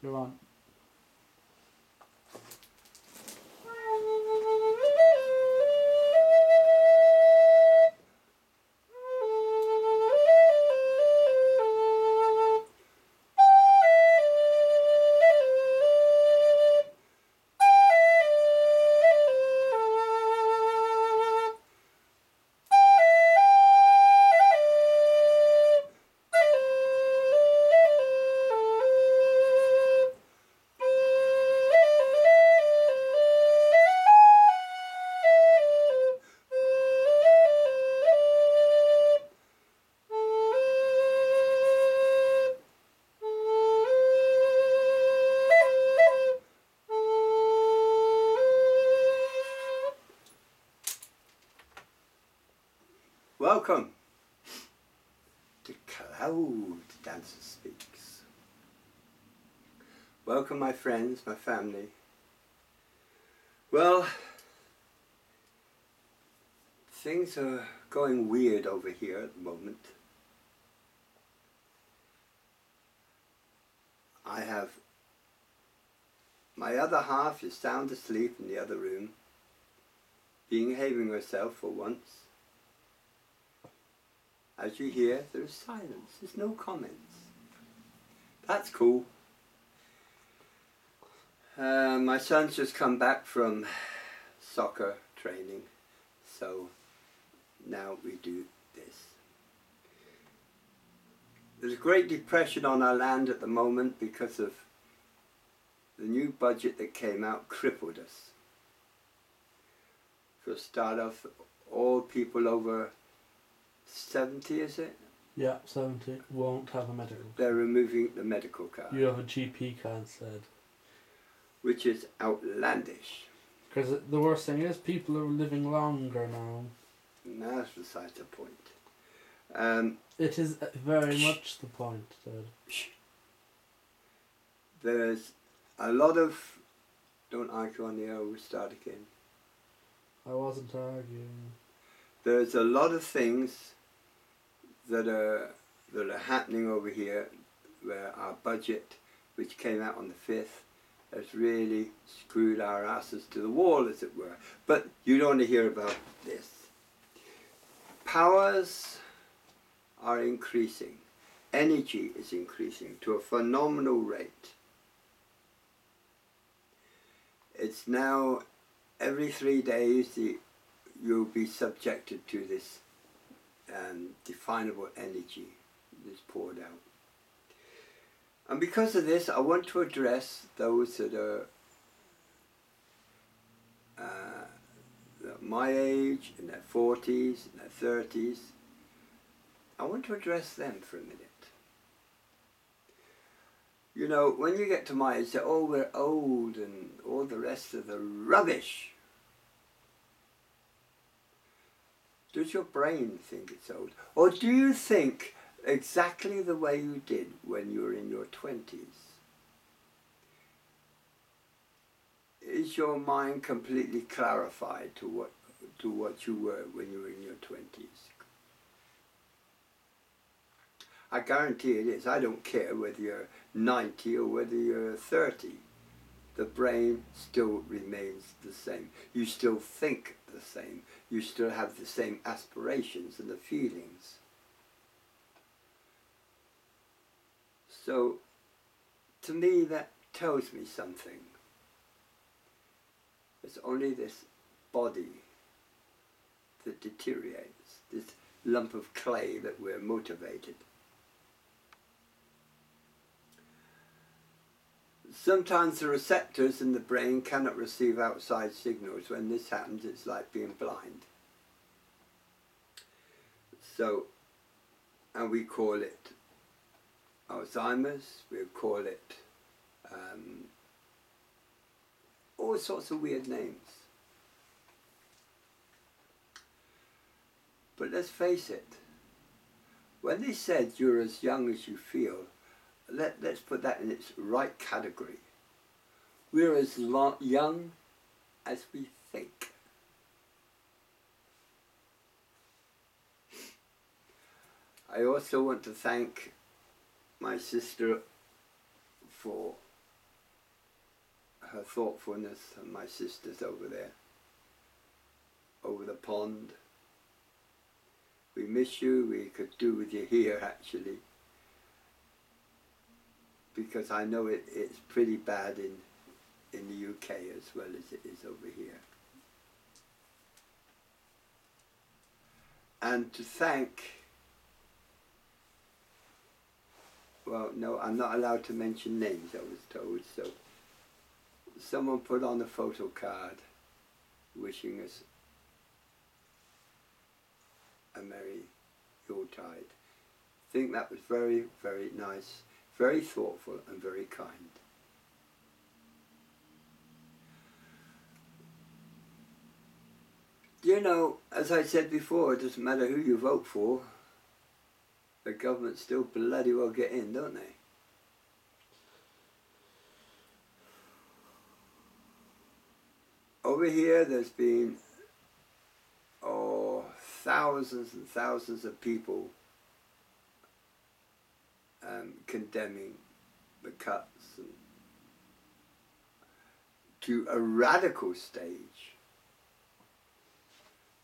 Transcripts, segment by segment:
Go on. Welcome to Cloud Dancer Speaks. Welcome my friends, my family. Well, things are going weird over here at the moment. I have my other half is sound asleep in the other room, behaving herself for once. As you hear, there is silence. There's no comments. That's cool. My son's just come back from soccer training, so now we do this. There's a great depression on our land at the moment because of the new budget that came out crippled us. For a start off, all people over 70, is it? Yeah, 70 won't have a medical. They're removing the medical card. You have a GP card instead. Which is outlandish. Because the worst thing is, people are living longer now. That's besides the point. It is very much the point, Dad. There's a lot of... Don't argue on the air, we'll start again. I wasn't arguing. There's a lot of things that are happening over here where our budget, which came out on the 5th, has really screwed our asses to the wall, as it were. But you don't want to hear about this. Powers are increasing. Energy is increasing to a phenomenal rate. It's now every 3 days you'll be subjected to this definable energy that's poured out. And because of this, I want to address those that are my age, in their 40s, in their 30s. I want to address them for a minute. You know, when you get to my age, say, oh, we're old and all the rest of the rubbish. Does your brain think it's old? Or do you think exactly the way you did when you were in your 20s? Is your mind completely clarified to what you were when you were in your 20s? I guarantee it is. I don't care whether you're 90 or whether you're 30. The brain still remains the same. You still think the same. You still have the same aspirations and the feelings. So, to me, that tells me something. It's only this body that deteriorates, this lump of clay that we're motivated. Sometimes the receptors in the brain cannot receive outside signals. When this happens, it's like being blind. So, and we call it Alzheimer's, we call it all sorts of weird names. But let's face it, when they said you're as young as you feel, let's put that in its right category. We're as young as we think. I also want to thank my sister for her thoughtfulness, and my sisters over there, over the pond. We miss you. We could do with you here, actually, because I know it's pretty bad in the UK as well as it is over here. And to thank, well, no, I'm not allowed to mention names, I was told, so someone put on a photo card wishing us a merry Yuletide. I think that was very, very nice, very thoughtful and very kind. You know, as I said before, it doesn't matter who you vote for, the government still bloody well get in, don't they? Over here there's been thousands and thousands of people condemning the cuts and to a radical stage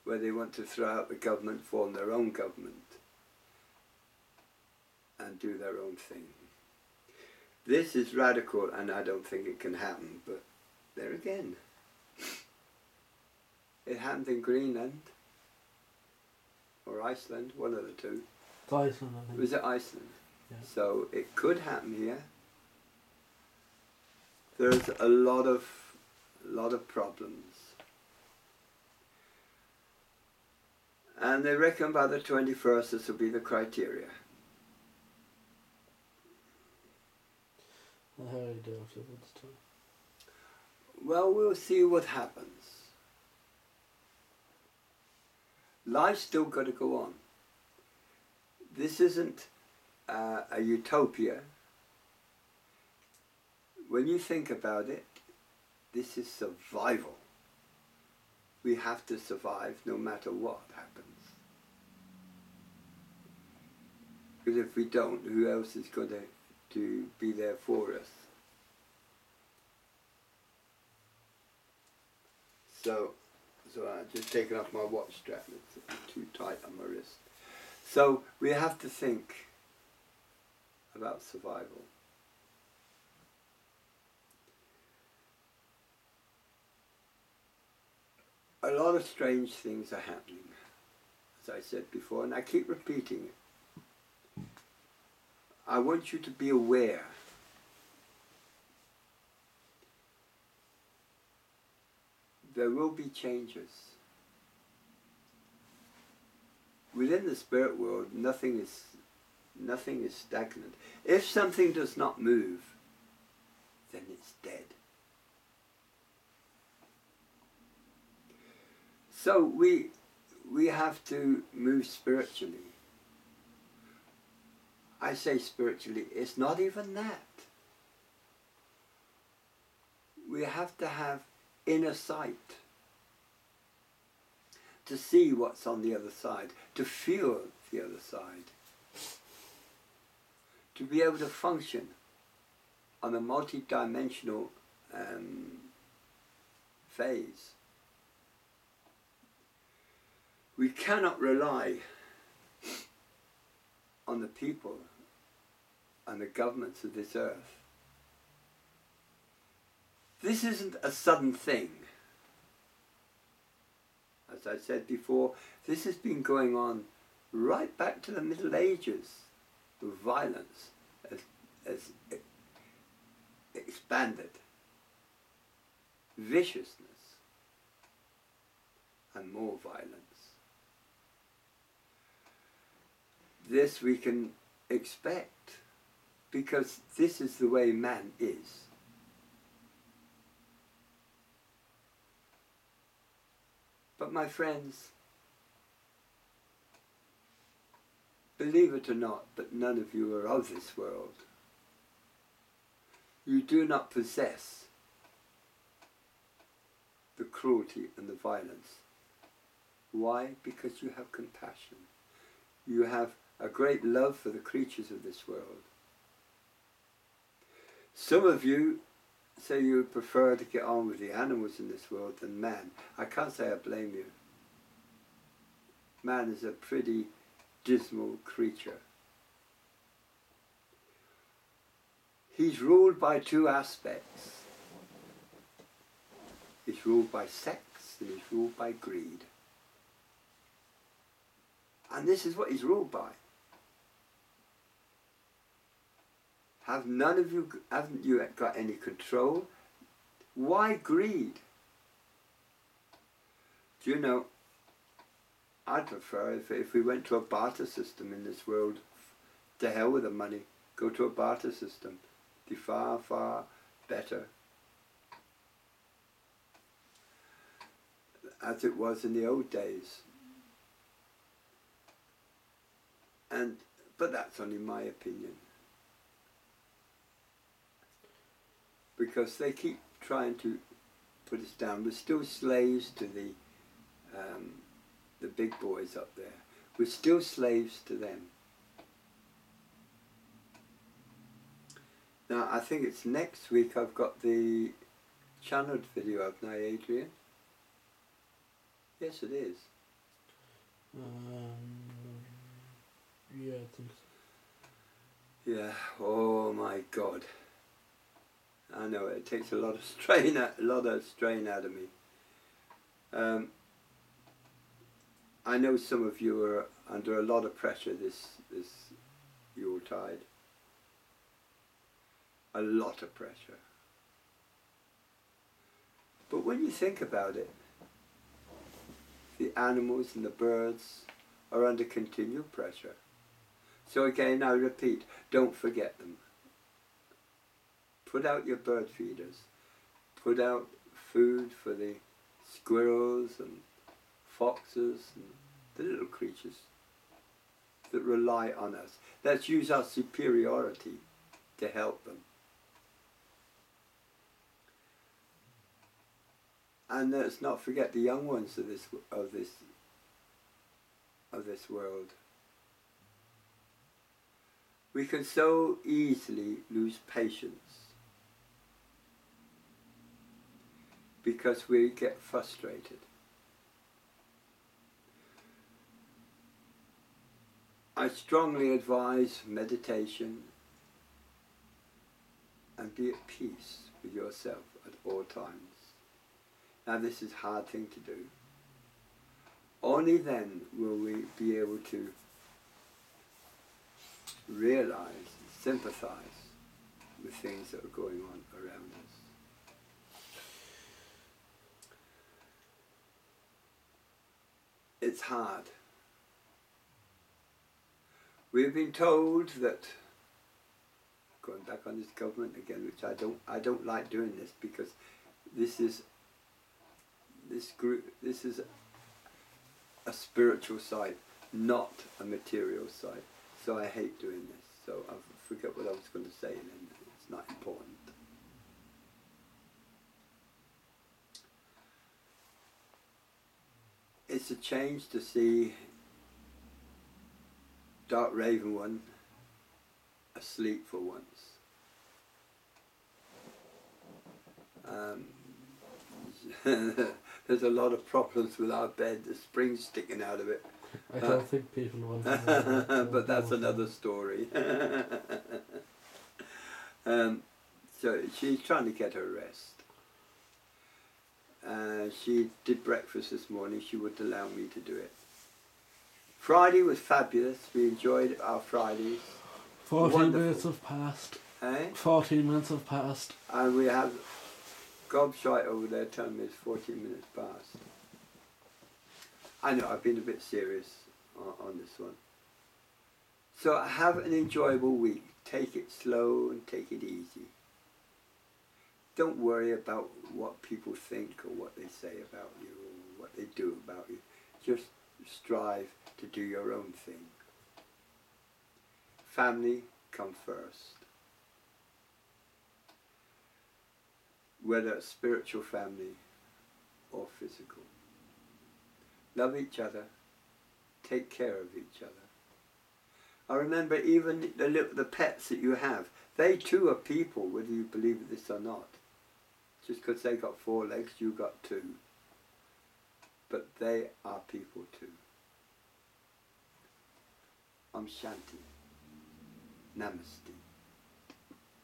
where they want to throw out the government, form their own government and do their own thing. This is radical, and I don't think it can happen, but there again, it happened in Greenland or Iceland, one of the two. It's Iceland, I think. Was it Iceland? Yeah. So it could happen here. There's a lot of problems. And they reckon by the 21st this will be the criteria. I highly doubt it this time. Well, we'll see what happens. Life's still got to go on. This isn't a utopia. When you think about it, this is survival. We have to survive no matter what happens. Because if we don't, who else is going to be there for us? So I've just taken off my watch strap, it's too tight on my wrist. So we have to think about survival. A lot of strange things are happening, as I said before, and I keep repeating it. I want you to be aware. There will be changes. Within the spirit world, nothing is stagnant. If something does not move, then it's dead. So we have to move spiritually. I say spiritually, it's not even that. We have to have inner sight to see what's on the other side, to feel the other side, to be able to function on a multi-dimensional phase. We cannot rely on the people and the governments of this earth. This isn't a sudden thing. As I said before, this has been going on right back to the Middle Ages. The violence has expanded. Viciousness and more violence. This we can expect because this is the way man is. But my friends, believe it or not, but none of you are of this world. You do not possess the cruelty and the violence. Why? Because you have compassion. You have a great love for the creatures of this world. Some of you so you prefer to get on with the animals in this world than man. I can't say I blame you. Man is a pretty dismal creature. He's ruled by two aspects. He's ruled by sex and he's ruled by greed. And this is what he's ruled by. Haven't you got any control? Why greed? Do you know, I'd prefer if we went to a barter system in this world. To hell with the money. Go to a barter system. Be far, far better. As it was in the old days. But that's only my opinion. Because they keep trying to put us down. We're still slaves to the big boys up there. We're still slaves to them. Now, I think it's next week I've got the channeled video of now, Adrian. Yes, it is. Yeah, I think so. Yeah. Oh my God. I know it takes a lot of strain out of me. I know some of you are under a lot of pressure this Yuletide. A lot of pressure. But when you think about it, the animals and the birds are under continual pressure. So again, I repeat, don't forget them. Put out your bird feeders. Put out food for the squirrels and foxes and the little creatures that rely on us. Let's use our superiority to help them. And let's not forget the young ones of this world. We can so easily lose patience because we get frustrated. I strongly advise meditation and be at peace with yourself at all times. Now this is a hard thing to do. Only then will we be able to realize, sympathize with things that are going on around us. It's hard. We've been told that, going back on this government again, which I don't like doing this because this is a spiritual side, not a material side. So I hate doing this. So I forget what I was going to say, and it's not important. It's a change to see Dark Raven One asleep for once. There's a lot of problems with our bed. The spring's sticking out of it. I don't think people want to know that. But that's another story. So she's trying to get her rest. She did breakfast this morning. She wouldn't allow me to do it. Friday was fabulous. We enjoyed our Fridays. 14 minutes have passed. Eh? 14 minutes have passed. And we have Gobshite over there telling me it's 14 minutes past. I know, I've been a bit serious on this one. So have an enjoyable week. Take it slow and take it easy. Don't worry about what people think or what they say about you or what they do about you. Just strive to do your own thing. Family come first. Whether it's spiritual family or physical. Love each other. Take care of each other. I remember even the pets that you have, they too are people, whether you believe this or not. Just because they got 4 legs, you got 2. But they are people too. Om Shanti. Namaste.